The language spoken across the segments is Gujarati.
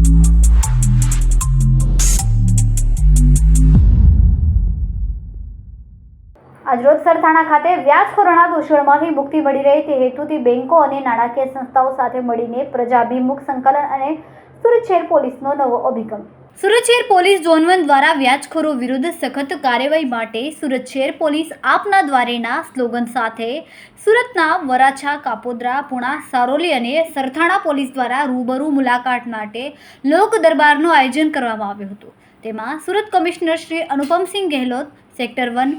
આજરોજ સરથાણા ખાતે વ્યાજખોરોના દૂષણમાંથી મુક્તિ મળી રહે તે હેતુથી બેંકો અને નાણાકીય સંસ્થાઓ સાથે મળીને પ્રજાભિમુખ સંકલન અને સુરત શહેર પોલીસનો નવો અભિગમ. સુરત શહેર પોલીસ ઝોન 1 દ્વારા વ્યાજખોરો વિરુદ્ધ સખત કાર્યવાહી માટે સુરત શહેર પોલીસ આપના દ્વારેના સ્લોગન સાથે સુરતના વરાછા, કાપોદ્રા, પુણા, સારોલી અને સરથાણા પોલીસ દ્વારા રૂબરૂ મુલાકાત માટે લોક દરબારનું આયોજન કરવામાં આવ્યું હતું. તેમાં Surat commissioner Shri Anupamsinh Gehlot, sector 1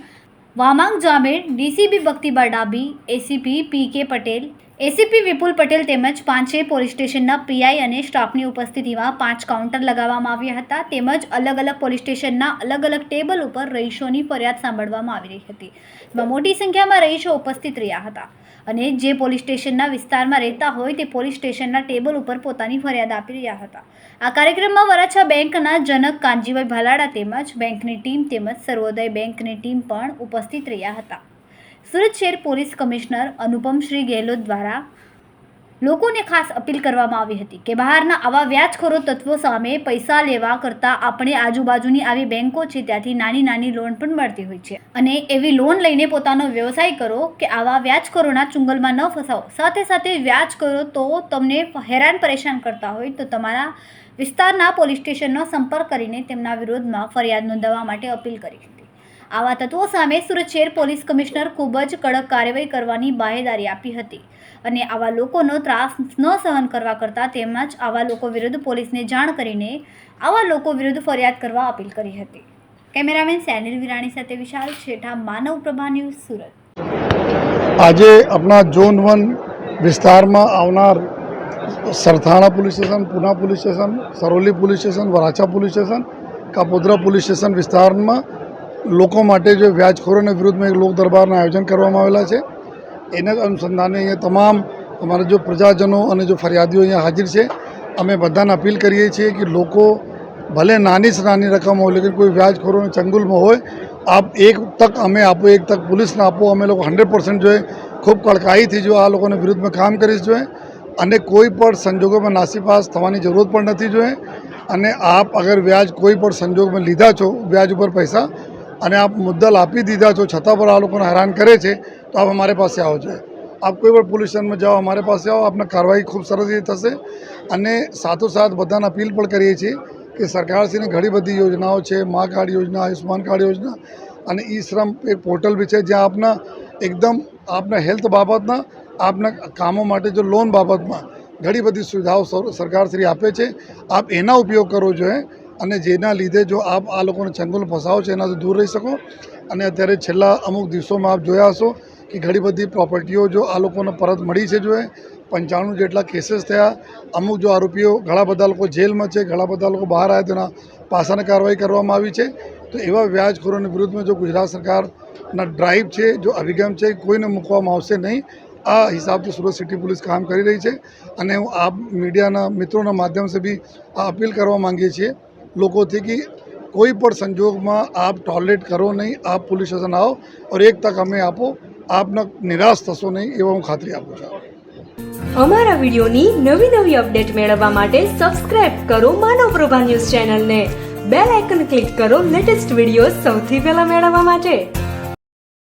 વામાંગ જામેર, DCP Bhaktiba ડાબી, એસીપી પી.કે. પટેલ, એસીપી વિપુલ પટેલ તેમજ 5 પોલીસ સ્ટેશનના પીઆઈ અને સ્ટાફની ઉપસ્થિતિમાં 5 કાઉન્ટર લગાવવામાં આવ્યા હતા. તેમજ અલગ અલગ પોલીસ સ્ટેશનના અલગ અલગ ટેબલ ઉપર રહીશોની ફરિયાદ સાંભળવામાં આવી રહી હતી. જેમાં મોટી સંખ્યામાં રહીશો ઉપસ્થિત રહ્યા હતા અને જે પોલીસ સ્ટેશનના વિસ્તારમાં રહેતા હોય તે પોલીસ સ્ટેશનના ટેબલ ઉપર પોતાની ફરિયાદ આપી રહ્યા હતા. આ કાર્યક્રમમાં વરાછા બેંકના જનક કાનજીભાઈ ભાલાડા તેમજ બેંકની ટીમ તેમજ સર્વોદય બેંકની ટીમ પણ ઉપસ્થિત રહ્યા હતા. સુરત શહેર પોલીસ કમિશનર અનુપમશ્રી ગેહલોત દ્વારા લોકોને ખાસ અપીલ કરવામાં આવી હતી કે બહારના આવા વ્યાજખોરો તત્વો સામે પૈસા લેવા કરતાં આપણે આજુબાજુની આવી બેંકો છે ત્યાંથી નાની નાની લોન પણ મળતી હોય છે અને એવી લોન લઈને પોતાનો વ્યવસાય કરો કે આવા વ્યાજખોરોના ચુંગલમાં ન ફસાવો. સાથે સાથે વ્યાજ કરો તો તમને હેરાન પરેશાન કરતા હોય તો તમારા વિસ્તારના પોલીસ સ્ટેશનનો સંપર્ક કરીને તેમના વિરોધમાં ફરિયાદ નોંધાવવા માટે અપીલ કરી હતી. આવા તત્વો સામે સુરત શહેર પોલીસ કમિશનર ખૂબ જ કડક કાર્યવાહી કરવાની બાહેધરી આપી હતી અને આવા લોકોનો ત્રાસ ન સહન કરવા કરતાં તેમજ આવા લોકો વિરુદ્ધ પોલીસને જાણ કરીને આવા લોકો વિરુદ્ધ ફરિયાદ કરવા અપીલ કરી હતી. કેમેરામેન સેનિલ વિરાણી સાથે વિશાલ છેઠા, માનવ પ્રભા ન્યૂઝ, સુરત. આજે આપણા ઝોન 1 વિસ્તારમાં આવનાર Sarthana police station, Puna police station, Saroli police station, Varachha police station, Kapodra police station વિસ્તારમાં લોકો માટે જે વ્યાજખોરોના વિરુદ્ધમાં એક લોક દરબારના આયોજન કરવામાં આવેલા છે. એના જ અનુસંધાને અહીંયા તમામ અમારા જો પ્રજાજનો અને જો ફરિયાદીઓ અહીંયા હાજર છે. અમે બધાને અપીલ કરીએ છીએ કે લોકો ભલે નાની સે નાની રકમ હોય લેકિન કોઈ વ્યાજખોરોના ચંગુલમાં હોય, આપ એક તક અમે આપો, એક તક પોલીસને આપો. અમે લોકો 100% જોઈએ ખૂબ કડકાઈથી જો આ લોકોના વિરુદ્ધમાં કામ કરીશ જોઈએ અને કોઈ પણ સંજોગોમાં નાસીપાસ થવાની જરૂરત પણ નથી જોઈએ. અને આપ અગર વ્યાજ કોઈ પણ સંજોગમાં લીધા છો વ્યાજ ઉપર પૈસા અને આપ મુદ્દલ આપી દીધા છો છતાં પણ આ લોકોને હેરાન કરે છે તો આપ અમારે પાસે આવો જોઈએ. આપ કોઈ પણ પોલીસ સ્ટેશનમાં જાઓ, અમારે પાસે આવો, આપને કાર્યવાહી ખૂબ સરસ રીતે થશે. અને સાથોસાથ બધાને અપીલ પણ કરીએ છીએ કે સરકારશ્રીની ઘણી બધી યોજનાઓ છે, મા કાર્ડ યોજના, આયુષ્યમાન કાર્ડ યોજના અને ઈ શ્રમ એક પોર્ટલ બી છે જ્યાં આપના એકદમ આપના હેલ્થ બાબતના, આપના કામો માટે જો લોન બાબતમાં ઘણી બધી સુવિધાઓ સરકારશ્રી આપે છે. આપ એના ઉપયોગ કરવો જોઈએ અને જેના લીધે જો આપ આ લોકોને ચંગુલ ફસાવો છો એનાથી દૂર રહી શકો. અને અત્યારે છેલ્લા અમુક દિવસોમાં આપ જોયા હશો કે ઘણી બધી પ્રોપર્ટીઓ જો આ લોકોને પરત મળી છે. જોઈએ 95 જેટલા કેસીસ થયા. અમુક જો આરોપીઓ ઘણા બધા લોકો જેલમાં છે, ઘણા બધા લોકો બહાર આવ્યા તેના પાસાની કાર્યવાહી કરવામાં આવી છે. તો એવા વ્યાજખોરોની વિરુદ્ધમાં જો ગુજરાત સરકારના ડ્રાઈવ છે, જો અભિગમ છે, કોઈને મૂકવામાં આવશે નહીં. આ હિસાબથી સુરત સિટી પોલીસ કામ કરી રહી છે અને હું આપ મીડિયાના મિત્રોના માધ્યમથી બી આ અપીલ કરવા માંગીએ છીએ લોકોથી કે કોઈ પણ સંજોગમાં આપ ટોલરેટ કરો નહીં. આપ પોલીસ સ્ટેશન આવો और એક તક અમે આપો, આપને નિરાશ થશો નહીં એવો હું ખાતરી આપું છું. અમારા વિડીયોની નવી અપડેટ મેળવવા માટે સબસ્ક્રાઇબ કરો માનવ પ્રભા ન્યૂઝ ચેનલને. બેલ આઇકન ક્લિક કરો લેટેસ્ટ વિડીયો સૌથી પહેલા મેળવવા માટે.